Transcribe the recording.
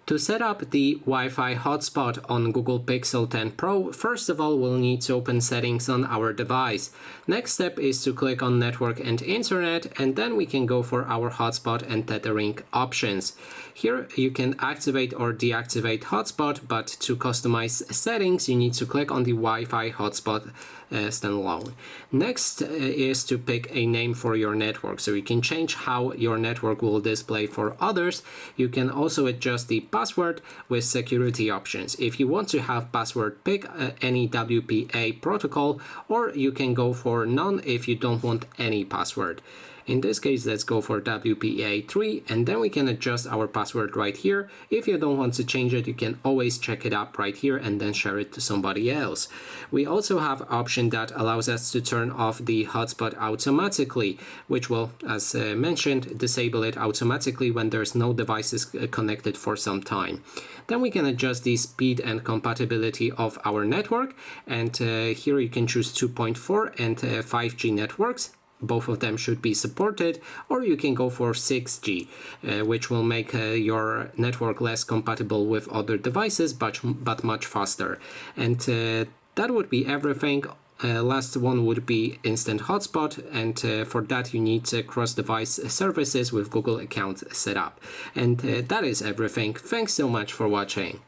To set up the Wi-Fi hotspot on Google Pixel 10 Pro, first of all we'll need to open settings on our device. Next step is to click on Network and Internet, and then we can go for our hotspot and tethering options. Here you can activate or deactivate hotspot, but to customize settings you need to click on the Wi-Fi hotspot standalone. Next is to pick a name for your network, so you can change how your network will display for others. You can also adjust the password with security options. If you want to have password, pick any WPA protocol, or you can go for none if you don't want any password. In this case, let's go for WPA3, and then we can adjust our password right here. If you don't want to change it, you can always check it up right here and then share it to somebody else. We also have an option that allows us to turn off the hotspot automatically, which will, as mentioned, disable it automatically when there's no devices connected for some time. Then we can adjust the speed and compatibility of our network, and here you can choose 2.4 and 5G networks. Both of them should be supported, or you can go for 6G, which will make your network less compatible with other devices, but much faster. And that would be everything. Last one would be instant hotspot, and for that you need cross-device services with Google account set up. And that is everything. Thanks so much for watching.